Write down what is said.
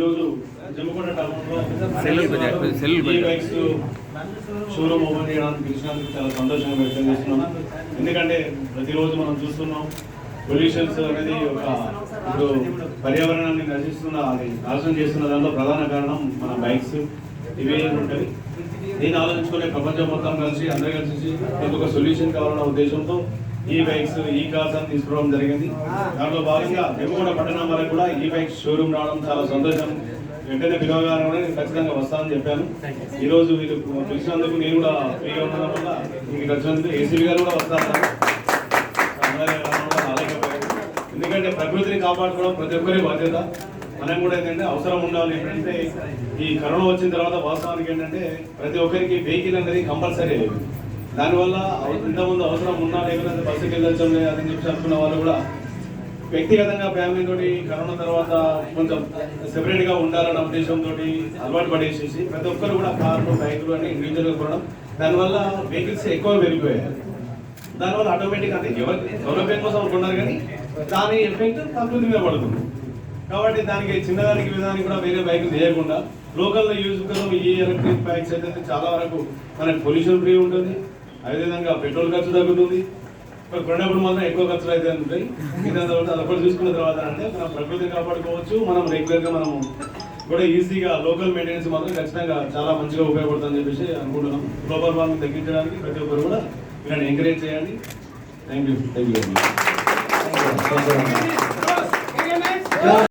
ఈరోజు జమ్మకొండ టౌన్లో bikes showroom open చేయడానికి పిలిచినందుకు చాలా సంతోషంగా వ్యక్తం చేస్తున్నాం. ఎందుకంటే ప్రతిరోజు మనం చూస్తున్నాం పొల్యూషన్స్ అనేది ఇప్పుడు పర్యావరణాన్ని నాశనం చేస్తున్న దాంట్లో ప్రధాన కారణం మన బైక్స్ ఇవే ఉంటుంది. దీన్ని ఆలోచించుకునే ప్రపంచం మొత్తం కలిసి అందరూ కలిసి దీనికి ఒక సొల్యూషన్ కావాలన్న ఉద్దేశంతో ఈ బైక్స్ ఈ కార్స్ అని తీసుకోవడం జరిగింది. దాంట్లో భాగంగా జమ్మకొండ పట్టణం వరకు కూడా ఈ బైక్స్ షోరూమ్ రావడం చాలా సంతోషం. వెంటనే పిలవగానే ఖచ్చితంగా వస్తానని చెప్పాను. ఈరోజు మీరు పిలిచినందుకు నేను కూడా ఫ్రీగా ఉండడం వల్ల మీకు వచ్చినందుకు ఏసీబీ గారు కూడా వస్తాను. ఎందుకంటే ప్రకృతిని కాపాడుకోవడం ప్రతి ఒక్కరి బాధ్యత. మనం కూడా ఏంటంటే అవసరం ఉండాలి. ఏంటంటే ఈ కరోనా వచ్చిన తర్వాత వాస్తవానికి ఏంటంటే ప్రతి ఒక్కరికి వెహికల్ అనేది కంపల్సరీ అయ్యేది. దానివల్ల ఇంతకుముందు అవసరం ఉన్నా లేకపోతే బస్సుకి వెళ్ళొచ్చం లేదు అని చెప్పి అనుకున్న వాళ్ళు కూడా వ్యక్తిగతంగా ఫ్యామిలీ తోటి కరోనా తర్వాత కొంచెం సెపరేట్గా ఉండాలన్న ఉద్దేశంతో అలవాటు పడేసేసి ప్రతి ఒక్కరు కూడా కార్లు బైకులు అని ఇండివిజువల్గా కొనడం, దానివల్ల వెహికల్స్ ఎక్కువ పెరిగిపోయాయి. దానివల్ల ఆటోమేటిక్గా అంటే ఎవరికి సౌలభ్యం కోసం కొన్నారు కానీ దాని ఎఫెక్ట్ ప్రకృతి మీద పడుతుంది. కాబట్టి దానికి చిన్నదానికి విధానికి కూడా వేరే బైకులు చేయకుండా లోకల్లో యూజ్ కోసం ఈ ఎలక్ట్రిక్ బైక్స్ అయితే చాలా వరకు మనకి పొల్యూషన్ ఫ్రీ ఉంటుంది. అదేవిధంగా పెట్రోల్ ఖర్చు తగ్గుతుంది. కొన్నప్పుడు మాత్రం ఎక్కువ ఖర్చులు అయితే ఉంటాయి. అదొకటి చూసుకున్న తర్వాత అంటే మనం ప్రకృతిని కాపాడుకోవచ్చు. మనం రెగ్యులర్గా మనం కూడా ఈజీగా లోకల్ మెయింటెనెన్స్ మాత్రం ఖచ్చితంగా చాలా మంచిగా ఉపయోగపడుతుందని చెప్పేసి అనుకుంటున్నాం. గ్లోబల్ వార్మింగ్ తగ్గించడానికి ప్రతి ఒక్కరు కూడా ఇలాంటి ఎంకరేజ్ చేయండి. Thank you.